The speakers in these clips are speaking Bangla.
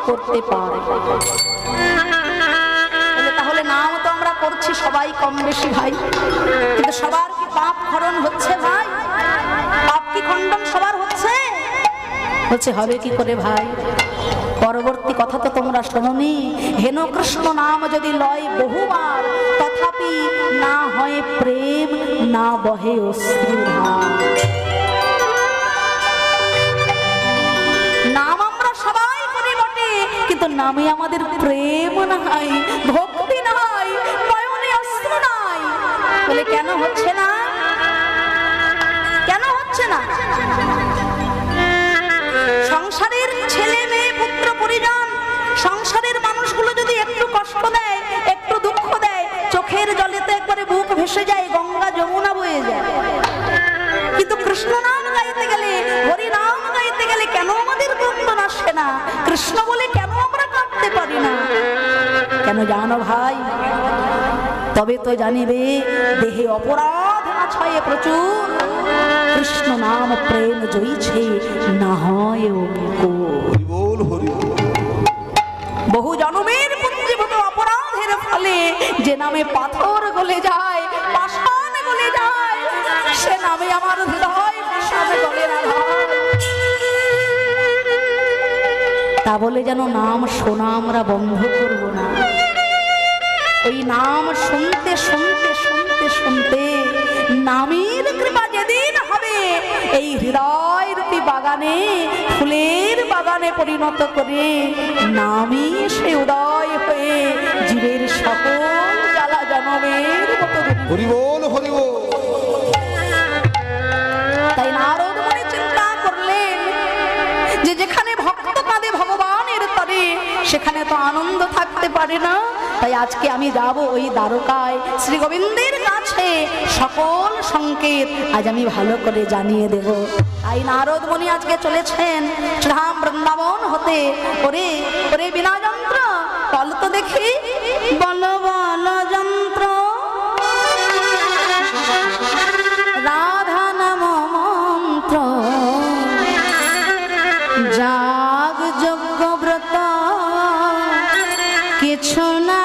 করতে পারে। তাহলে নাম তো আমরা করছি সবাই কম বেশি ভাই, কিন্তু সবার কি পাপ খরণ হচ্ছে ভাই? পাপ কি খণ্ডন সবার হচ্ছে? হচ্ছে হবে কি করে ভাই? পরবর্তী কথা তো তোমরা শোনোনি, হেন কৃষ্ণ নাম যদি লয় বহুবার, তথাপি না হয় প্রেম, না বহে অশ্রুধার। নাম আমরা সবাই করি বটে, কিন্তু নামে আমাদের প্রেম নাই, ভক্তি নাই, নয়নে অশ্রু নাই। বলে কেন হচ্ছে না? কেন হচ্ছে না? সংসারের ছেলে মেয়ে পুত্র পরিজন, সংসারের মানুষগুলো যদি একটু কষ্ট দেয়, একটু দুঃখ দেয়, চোখের জলেতে একবারে বুক ভেসে যায়, গঙ্গা যমুনা বয়ে যায়। কিন্তু কৃষ্ণ নাম গাইতে গেলে, হরি নাম গাইতে গেলে কেন আমাদের বন্ধন আসে না? কৃষ্ণ বলে কেন আমরা কাঁদতে পারি না? কেন জানো ভাই? তবে তো জানিবে দেহে অপরাধ আছে প্রচুর, কৃষ্ণ নাম প্রেম জয়ীছে না হয় বহু জন্মের পুঞ্জীভূত অপরাধের ফলে যে নামে পাথর গলে যায়, পাষাণ গলে যায়, সে নামে আমার হৃদয় পাষাণ গলে না। তা বলে যেন নাম শোনা আমরা বন্ধ করব না। ওই নাম শুনতে শুনতে শুনতে শুনতে নামের কৃপা যেদিন হবে, এই হৃদয় রূপী বাগানে ফুলের বাগানে পরিণত করে নামই সে উদয় হয়ে জীবের সকল জ্বালা জনমের মতো। হরি বল, হরি বল। তাই নারদ মুনি চিন্তা করলেন যে যেখানে ভক্ত কাঁদে ভগবানের তরে, সেখানে তো আনন্দ থাকতে পারে না। তাই আজকে আমি যাব ওই দ্বারকায় শ্রী গোবিন্দের কাছে, সকল সংকেত আজ আমি ভালো করে জানিয়ে দেব। তাই নারদ মুনি আজকে চলেছেন শ্রীধাম বৃন্দাবন হতে। ওরে ওরে বিনা যন্ত্র বল তো দেখি, বল বল যন্ত্র রাধা নাম মন্ত্র, জাগ যজ্ঞ ব্রত কিছু না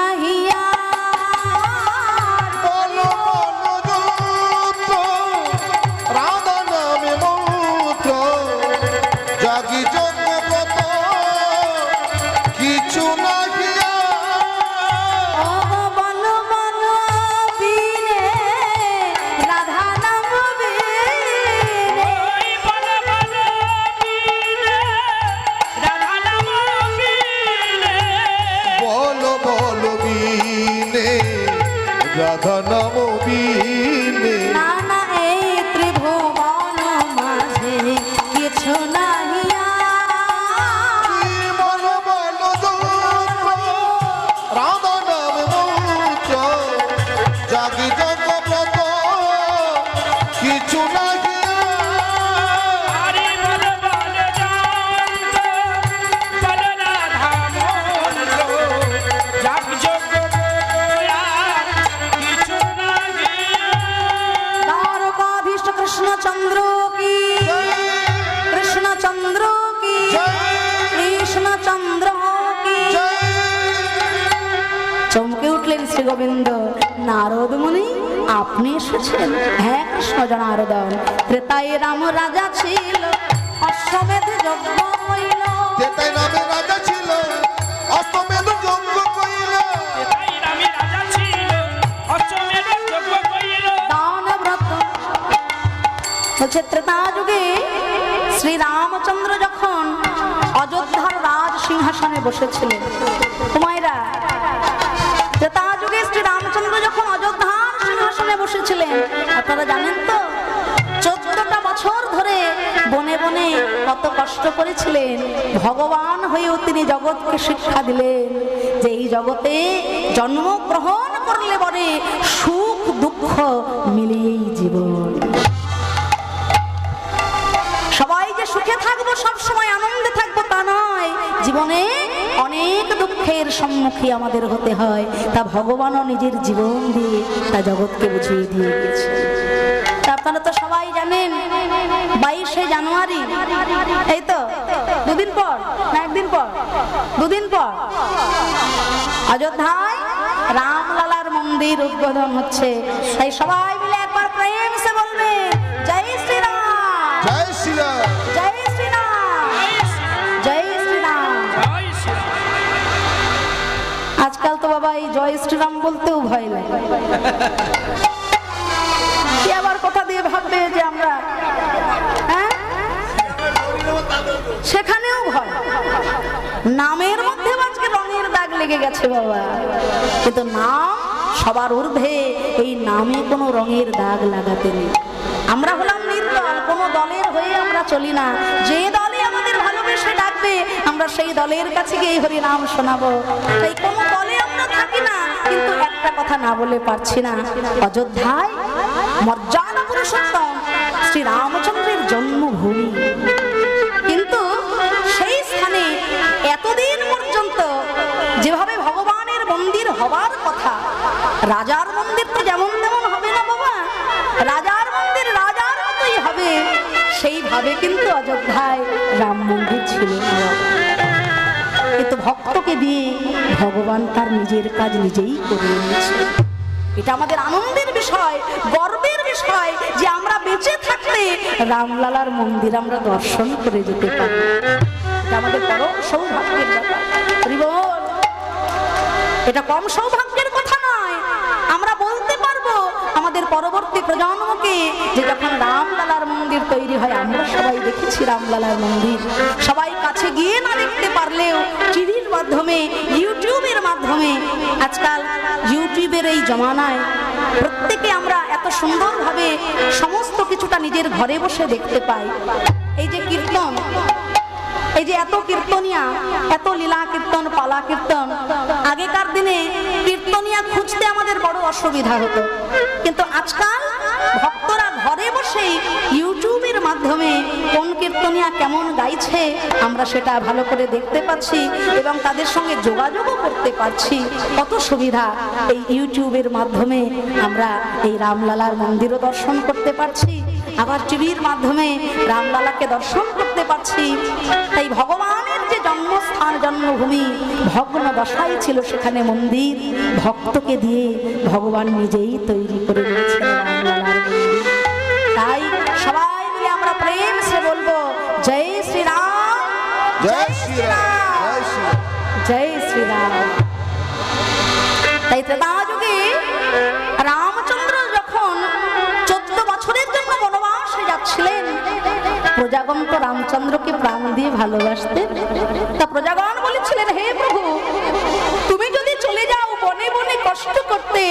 রাধা নাম বিনে, না না এই ত্রিভুবন মাঝে কিছু নাহিয়া। বল বল রাধা নাম মন্ত্র, জাগি জগ ব্রত কিছু নাহিয়া। কৃষ্ণচন্দ্র কি, কৃষ্ণচন্দ্র কি, কৃষ্ণচন্দ্র কি। চমকে উঠলেন শ্রী গোবিন্দ। নারদ মুনি আপনি এসেছেন? হ্যাঁ কৃষ্ণ জনার্দন। ত্রেতায় রাম রাজা ছিল, অশ্বমেধ যজ্ঞ কইল। ত্রেতায় রামে রাজা ছিল, অশ্বমেধ যজ্ঞ কইল। ত্রেতায় রামে রাজা ছিল, অশ্বমেধ যজ্ঞ কইল। দান ব্রত বলছে ত্রেতা যুগে শ্রী রামচন্দ্র যখন অযোধ্যার রাজ সিংহাসনে বসেছিলেন। কুমাইরা, ত্রেতা যুগে শ্রী রামচন্দ্র যখন অযোধ্যার সিংহাসনে বসেছিলেন, আপনারা জানেন তো 14টা বছর ধরে বনে বনে কত কষ্ট করেছিলেন। ভগবান হয়েও তিনি জগৎকে শিক্ষা দিলেন যে এই জগতে জন্মগ্রহণ করলে বলে সুখ দুঃখ মিলিয়েই জীবন। সবাই যে সুখে থাকবো, সব সময় আনন্দে থাকবো তা নয়, জীবনে অনেক দুঃখের সম্মুখীন আমাদের হতে হয়। তা ভগবানও নিজের জীবন দিয়ে তা জগৎকে বুঝিয়ে দিয়ে গেছে। তা আপনারা তো সবাই সবাই জানেন 22শে জানুয়ারি, এই তো দুদিন পর না একদিন পর, দুদিন পর অযোধ্যায় রামলালার মন্দির উদ্বোধন হচ্ছে। তাই সবাই মিলে একবার প্রেম সে বলবে জয় শ্রীরাম, জয় শ্রীরাম, জয় শ্রীরাম, জয় শ্রীরাম। জয় শ্রীরাম। আজকাল তো বাবা এই জয় শ্রীরাম বলতেও ভয় লাগে। কি আবার কথা দিয়ে ভাববে যে আমরা, হ্যাঁ, সেখানেও ভয়। নামের মধ্যে আজকে রঙের দাগ লেগে গেছে বাবা, কিন্তু নাম সবার ঊর্ধ্বে, এই নামে কোনো রঙের দাগ লাগাতে নেই। আমরা হলাম নির্দল, কোনো দলের হয়ে আমরা চলি না। যে দলে আমাদের ভালোবেসে ডাকবে আমরা সেই দলের কাছে গিয়ে হরি নাম শোনাবো। তাই কোনো দলে আমরা থাকি না, কিন্তু একটা কথা না বলে পারছি না, অযোধ্যায় মর্যাদা পুরুষোত্তম শ্রী রামচন্দ্রের জন্মভূমি, কিন্তু সেই স্থানে এতদিন পর্যন্ত যেভাবে ভগবানের মন্দির হবার কথা, রাজার মন্দির তো যেমন তেমন হবে না বাবা, রাজার মন্দির রাজার মতোই হবে, সেইভাবে কিন্তু অযোধ্যায় রাম মন্দির ছিল না। কিন্তু ভক্তকে দিয়ে ভগবান তার নিজের কাজ নিজেই করে নিয়েছে। এটা আমাদের আনন্দের বিষয়, গর্বের বিষয় যে আমরা বেঁচে থাকলে রামলালার মন্দির আমরা দর্শন করে যেতে পারি। এটা আমাদের পরম সৌভাগ্যের ব্যাপার। হরি বল। এটা কম সৌভাগ্যের কথা নয়। আমরা বলতে পারবো আমাদের পরবর্তী প্রজন্মকে যে যখন রামলালার মন্দির তৈরি হয়, আমরা সবাই দেখেছি রামলালার মন্দির, সবাই কাছে গিয়ে না দেখতে পারলেও টিভির মাধ্যমে, ইউটিউবের মাধ্যমে, আজকাল ইউটিউবের এই জমানায় প্রত্যেকে আমরা এত সুন্দরভাবে সমস্ত কিছুটা নিজের ঘরে বসে দেখতে পাই। এই যে কীর্তন, এই যে এত কীর্তনিয়া, এত লীলা কীর্তন, পালা কীর্তন, আগেকার দিনে কীর্তনিয়া খুঁজতে আমাদের বড় অসুবিধা হতো, কিন্তু আজকাল ভক্তরা ঘরে বসেই ইউটিউবের মাধ্যমে কোন কীর্তনিয়া কেমন গাইছে আমরা সেটা ভালো করে দেখতে পাচ্ছি এবং তাদের সঙ্গে যোগাযোগও করতে পারছি। কত সুবিধা এই ইউটিউবের মাধ্যমে আমরা এই রামলালার মন্দিরও দর্শন করতে পারছি, আবার টিভির মাধ্যমে রামলালাকে দর্শন করতে পারছি। তাই ভগবানের যে জন্মস্থান, জন্মভূমি, ভগ্ন দশায় ছিল সেখানে মন্দির, ভক্তকে দিয়ে ভগবান নিজেই তৈরি করে দিয়েছেন রামলালার মন্দির। তাই সবাই মিলে আমরা প্রেম সে বলবো জয় শ্রীরাম, জয় শ্রীরাম, জয় শ্রীরাম, জয় শ্রীরাম। তাই ত্রেতা যুগে রামচন্দ্র যখন 14 বছরের জন্য বনবাসে যাচ্ছিলেন, প্রজাগণ তো রামচন্দ্রকে প্রাণ দিয়ে ভালোবাসতেন। তা প্রজাগণ বলেছিলেন, হে প্রভু, তুমি যদি চলে যাও বনে বনে কষ্ট করতে,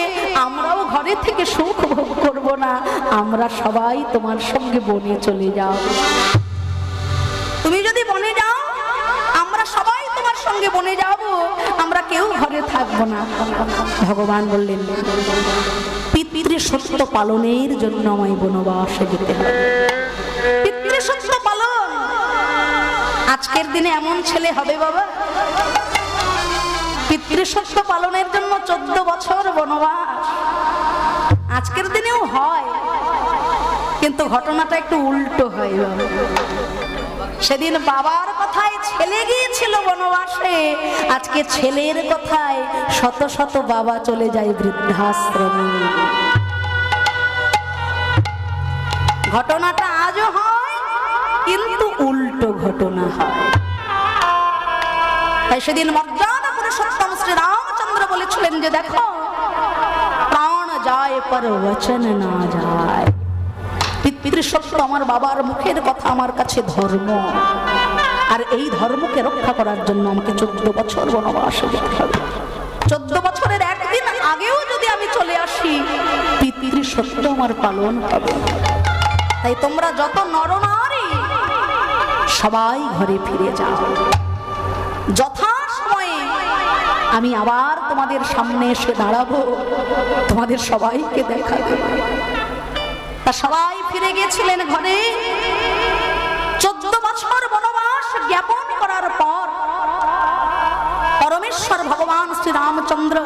আমরাও ঘরে থেকে সুখ ভোগ করব না, আমরা সবাই তোমার সঙ্গে বনে চলে যাও। তুমি যদি বনে যাও, আমরা সবাই তোমার সঙ্গে বনে যাব, আমরা কেউ ঘরে থাকবো না। ভগবান বললেন, পিতৃসত্য পালনের জন্য আমায় বনবাসে যেতে হবে। পিতৃসত্য পালন, আজকের দিনে এমন ছেলে হবে বাবা? পিতৃসত্য পালনের জন্য 14 বছর বনবাস আজকের দিনেও হয়, কিন্তু ঘটনাটা একটু উল্টো হয় বাবা। সেদিন বাবার কথায় ছেলে গিয়েছিল বনবাসে, আজকে ছেলের কথায় শত শত বাবা চলে যায় বৃদ্ধাশ্রমে। ঘটনাটা আজও হয়, কিন্তু উল্টো ঘটনা হয়। তাই সেদিন মর্যাদা পুরুষোত্তম শ্রী রামচন্দ্র বলেছিলেন যে দেখো, প্রাণ যায় পর বচন না যায়। পিতৃসত্য আমার বাবার মুখের কথা আমার কাছে ধর্ম, আর এই ধর্মকে রক্ষা করার জন্য আমাকে 14 বছর বনবাসে যেতে হবে। 14 বছরের একদিন আগেও যদি আমি চলে আসি, পিতৃসত্য আমার পালন হবে। তাই তোমরা যত নরনারী সবাই ঘরে ফিরে যাও, যথা সময়ে আমি আবার তোমাদের সামনে এসে দাঁড়াবো, তোমাদের সবাইকে দেখা দেব। তা সবাই ফিরে গিয়েছিলেন ঘরে। 14 বছর বনবাস জ্ঞাপন করার পর পরমেশ্বর ভগবান শ্রী রামচন্দ্র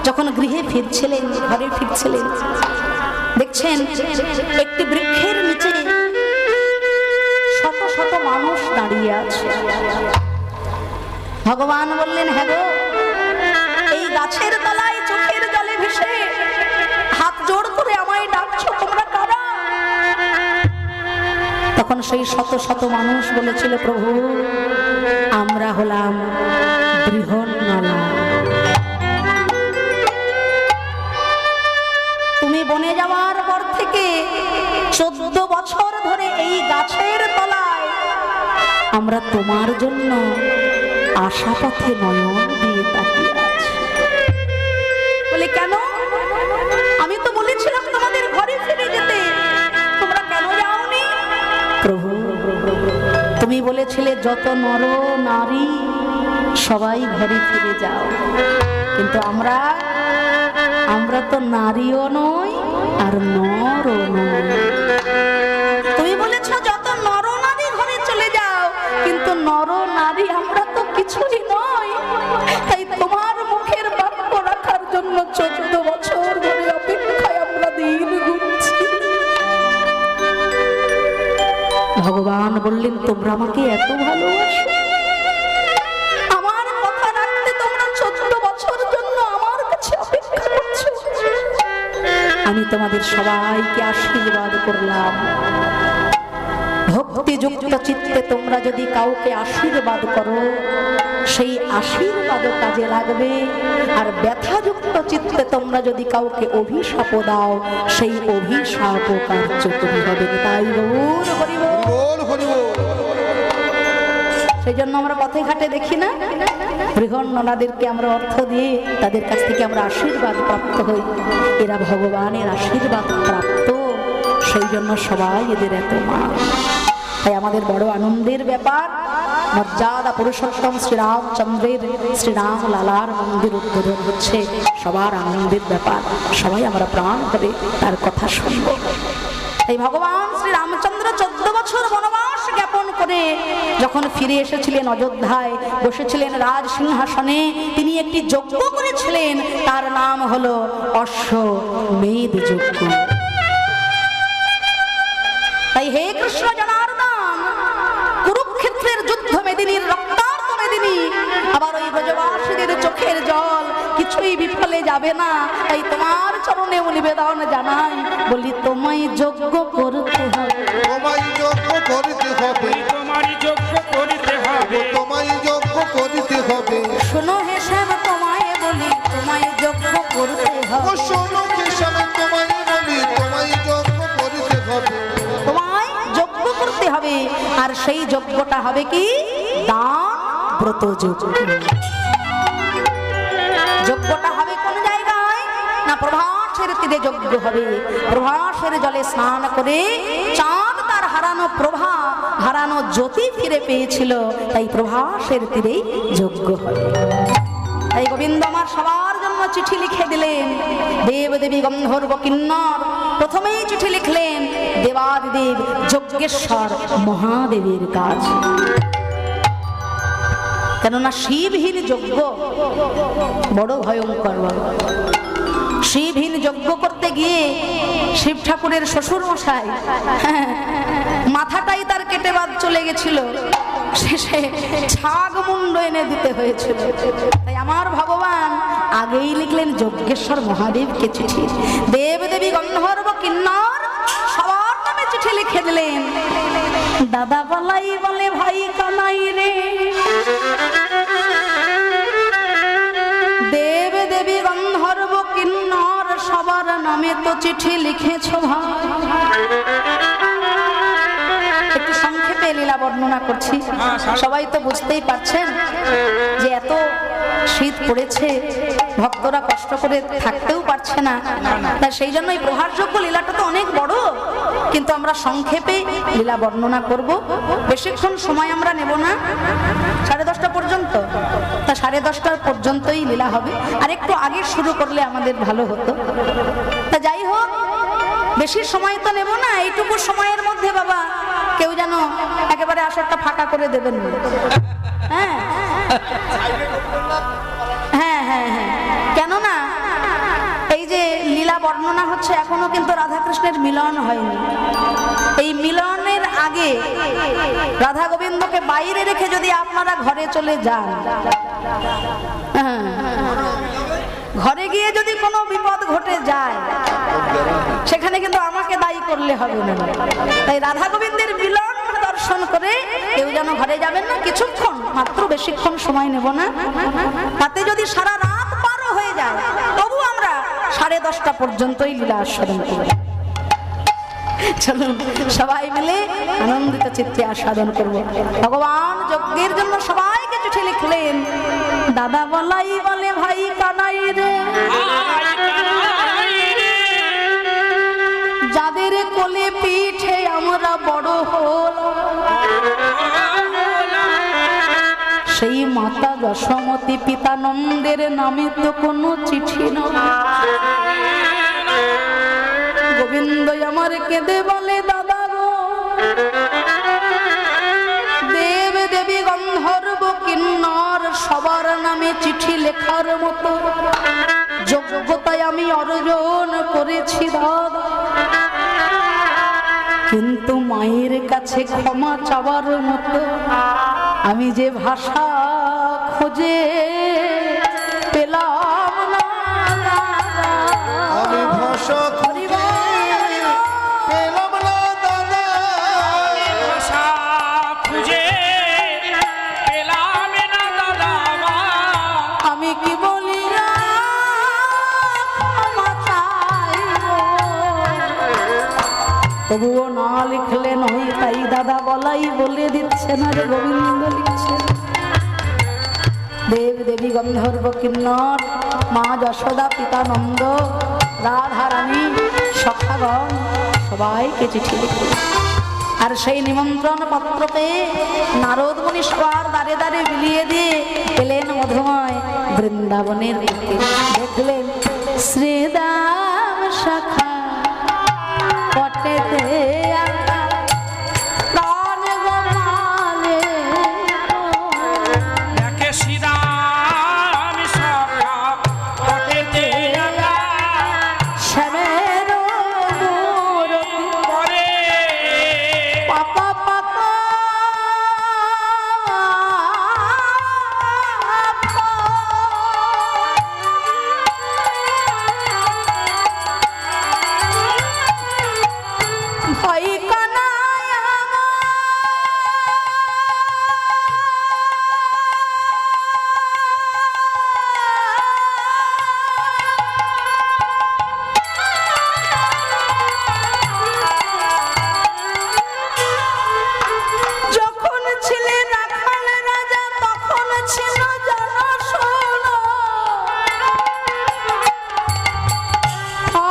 যখন গৃহে ফিরছিলেন, ঘরে ফিরছিলেন, দেখছেন একটি বৃক্ষের নিচে শত শত মানুষ দাঁড়িয়ে আছে। ভগবান বললেন, হ্যাঁ গো, এই গাছের তলায় চোখের জলে ভেসে হাত জোড় করে আমায় ডাকছো, তোমরা কারা? তখন সেই শত শত মানুষ বলেছিল, প্রভু আমরা হলাম বৃহন্নলা। তুমি বনে যাওয়ার পর থেকে 14 বছর ধরে এই গাছের তলায় আমরা তোমার জন্য আশা পথে নয়ন দিয়ে তাকিয়ে আছি। বলে কেন? আমি তো বলেছিলাম তোমাদের ঘরে ফিরে যেতে, তোমরা কেন যাওনি? প্রভু তুমি বলেছিলে যত নর নারী সবাই ঘরে ফিরে যাও, কিন্তু আমরা তো নারীও নই আর নরও নই। তুমি বলেছ যত নর নারী ঘরে চলে যাও, কিন্তু নর নারী আমরা তো কিছুই নই। তাই তোমার মুখের বাক্য রাখার জন্য 14 বছর ধরে অপেক্ষায় আমরা দিন গুনছি। ভগবান বললেন, তোমরা আমাকে এত ভালোবাসো, আমার কথা রাখতে তোমরা 14 বছর জন্য আমার কাছে অপেক্ষা করছো। আমি তোমাদের সবাইকে আশীর্বাদ করলাম। ভক্তিযুক্ত চিত্তে তোমরা যদি কাউকে আশীর্বাদ করো, সেই আশীর্বাদ কাজে লাগবে। আর ব্যথাযুক্ত চিত্তে তোমরা যদি কাউকে অভিশাপ দাও, সেই অভিশাপ কার্যকরী হবে। তাই গৌর হরি বল। বল হরি বল। সেই জন্য আমরা পথে ঘাটে দেখি না, বৃহন্নলাদেরকে আমরা অর্থ দিয়ে তাদের কাছ থেকে আমরা আশীর্বাদ প্রাপ্ত হই। এরা ভগবানের আশীর্বাদ প্রাপ্ত, সেই জন্য সবাই এদের এত মান। তাই আমাদের বড় আনন্দের ব্যাপার, মর্যাদা পুরুষোত্তম শ্রীরামচন্দ্রের শ্রীরাম লালার মন্দির উদ্বোধন হচ্ছে। সবার আনন্দের ব্যাপার, সবাই আমরা প্রাণ করে তার কথা শুনব। এই ভগবান শ্রী রামচন্দ্র 14 বছর বনবাস জ্ঞাপন করে যখন ফিরে এসেছিলেন অযোধ্যায়, বসেছিলেন রাজ সিংহাসনে, তিনি একটি যজ্ঞ করেছিলেন, তার নাম হলো অশ্বমেধ যজ্ঞ। তাই হে কৃষ্ণ জনার্দন, কুরুক্ষেত্রের যুদ্ধ মেদিনীর রক্তার্ত মেদিনী, আবার ওই ব্রজবাসীদের চোখের জল কিছুই বিফলে যাবে না। তাই তোমার চরণে নিবেদন জানাই, বলি তোমায় যজ্ঞ করতে হবে, তোমায় যজ্ঞ করতে হবে, তোমারই যোগ্য করিতে হবে, তোমায় যজ্ঞ করতে হবে। শোনো হে শ্যাম তোমায় বলি, তোমায় যজ্ঞ করতে ও হবে। শোনো কেশব তোমায় বলি, তোমায় যজ্ঞ করতে হবে। তোমায় যজ্ঞ করতে হবে, আর সেই যজ্ঞটা হবে কি? দান ব্রত যজ্ঞ। যজ্ঞটা হবে কোন জায়গায়? না, প্রভাসের তীরে যজ্ঞ হবে। প্রভাসের জলে স্নান করে চাঁদ তার হারানো প্রভা, হারানো জ্যোতি ফিরে পেয়েছিল, তাই প্রভাসের তীরেই যজ্ঞ হবে। তাই গোবিন্দ আমার সবার জন্য চিঠি লিখে দিলেন। দেব দেবী গন্ধর্ব কিন্নর প্রথমেই চিঠি লিখলেন দেবাদিদেব যজ্ঞেশ্বর মহাদেবের কাছে। কেননা শিবহীন যজ্ঞ বড় ভয়ঙ্কর। শিবহীন যজ্ঞ করতে গিয়ে শিব ঠাকুরের শ্বশুর মশাই মাথাটাই তার কেটে বাদ চলে গেছিল, শেষে ছাগ মুন্ড এনে দিতে হয়েছিল। তাই আমার ভগবান আগেই লিখলেন যজ্ঞেশ্বর মহাদেবকে চিঠি। দেব দেবী গন্ধর্ব কিন্নর সবার নামে চিঠি লিখে দিলেন। দাদা বলাই বলে ভাই কানাই রে, দেব দেবী গন্ধর্ব কিন্নর সবার নামে তো চিঠি লিখেছ ভাই। একটু সংক্ষেপে লীলা বর্ণনা করছি, সবাই তো বুঝতেই পারছেন যে এত শীত পড়েছে, ভক্তরা কষ্ট করে থাকতেও পারছে না। তা সেই জন্য এই প্রহারযোগ্য লীলাটা তো অনেক বড়, কিন্তু আমরা সংক্ষেপে লীলা বর্ণনা করব। বেশিক্ষণ সময় আমরা নেব না, 10:30 পর্যন্ত। তা 10:30 পর্যন্তই লীলা হবে, আর একটু আগে শুরু করলে আমাদের ভালো হতো। তা যাই হোক, বেশি সময় তো নেব না, এইটুকু সময়ের মধ্যে বাবা কেউ যেন একেবারে আসরটা ফাঁকা করে দেবেন না। হ্যাঁ হ্যাঁ হ্যাঁ হ্যাঁ, কেননা এই যে লীলা বর্ণনা হচ্ছে হচ্ছে এখনো কিন্তু রাধা কৃষ্ণের মিলন হয়নি। এই মিলনের আগে রাধা গোবিন্দকে বাইরে রেখে যদি আপনারা ঘরে চলে যান, ঘরে গিয়ে যদি কোনো বিপদ ঘটে যায়, সেখানে কিন্তু আমাকে দায়ী করলে হবে না। তাই রাধা গোবিন্দের মিলন দর্শন করে কেউ যেন ঘরে যাবেন না। কিছুক্ষণ মাত্র, বেশিক্ষণ সময় নেব না। তাতে যদি সারা রাত পারও হয়ে যায়, তবু আমরা 10:30 পর্যন্তই লীলা আস্বাদন করব। চলুন সবাই মিলে আনন্দিত চিত্তে আস্বাদন করব। ভগবান যজ্ঞের জন্য সবাইকে চিঠি লিখলেন। দাদা বলাই বলে ভাই কানাই রে, যাদের কোলে পিঠে আমরা বড় হল, সেই মাতা যশোমতী পিতা নন্দের নামে তো কোনো চিঠি নয়। গোবিন্দ আমার কেঁদে বলে দাদা গো, দেব দেবী গন্ধর্ব কিন্নর সবার নামে চিঠি লেখার মতো যোগ্যতায় আমি অর্জন করেছি দাদা, কিন্তু মায়ের কাছে ক্ষমা চাওয়ার মতো আমি যে ভাষা খুঁজে পেলাম না। আমি ভাষা পেলাম না দাদা, ভাষা খুঁজে পেলাম না দাদা। আমি কি বলি ক্ষমা চাইব, তবুও না লিখলে নয়। তাই দাদা বলাই বলে দিচ্ছে না রে, গোবিন্দ লিখছে। দেব দেবী গন্ধর্ব কিন্নর, মা যশোদা, পিতা নন্দ, রাধা রানী, সখাগণ সবাইকে চিঠি লিখল। আর সেই নিমন্ত্রণ পত্র পেয়ে নারদ মুনি সবার দ্বারে দ্বারে বিলিয়ে দিয়ে এলেন মধুময় বৃন্দাবনের দিকে। দেখলেন শ্রীদাম শাখা পটেতে প্রাণ গোপালে, দেখে শ্রীরাম সখা পটেতে শ্যামের মূরতি করে পাপা পাপা ভয় কানায় যখন ছিলেন রাখাল রাজা, তখন ছিল জনশোনা।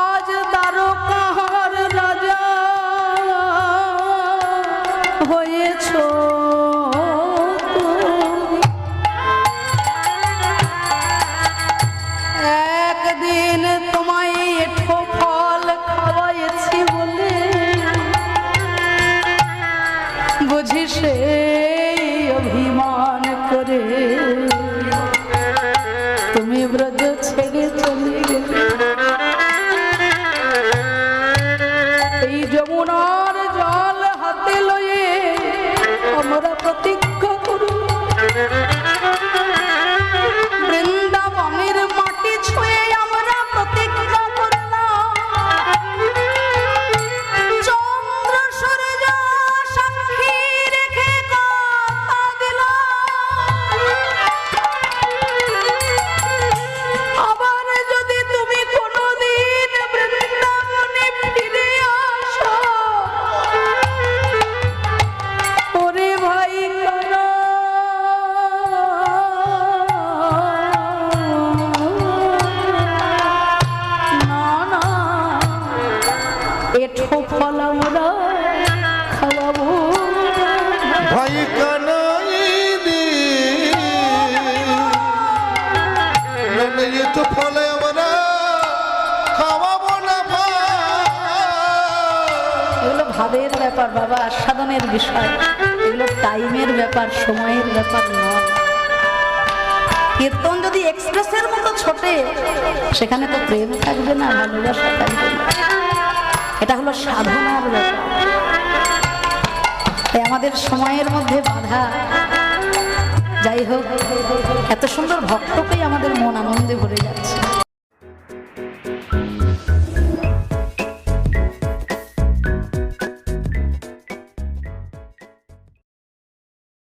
আজ দ্বারকার রাজা হয়েছ তুমি। একদিন তোমায় এঠো ফল খাওয়াইছি বলে বুঝি সেই অভিমান করে তুমি ব্রজ ছেড়ে চলে গেলে। এই যমুনার জল হাতে লয়ে আমরা প্রতিজ্ঞা করব, বৃন্দাবনের মাটি ছুঁয়ে আমরা প্রতিজ্ঞা করলাম, চন্দ্র সূর্য সাক্ষী রেখে কথা দিলাম, আবার যদি তুমি কোনোদিন বৃন্দাবনে ফিরে আসো, ওরে ভাই কানা, না না এঠো ফল আমরা খাওয়াবো না। ভাই কানাই দি তো ফলে আমরা খাওয়াবো না ভাই। এগুলো ভাবের ব্যাপার বাবা, আস্বাদনের বিষয়। এগুলো টাইমের ব্যাপার, সময়ের ব্যাপার নয়। কীর্তন যদি এক্সপ্রেসের মতো ছোটে, সেখানে তো প্রেম থাকবে না, ভালোবাসা থাকবে না। এটা হলো সাধনার ব্যাপার। তাই আমাদের সময়ের মধ্যে বাধা। যাই হোক, এত সুন্দর ভক্ত পেয়ে আমাদের মন আনন্দে ভরে যাচ্ছে।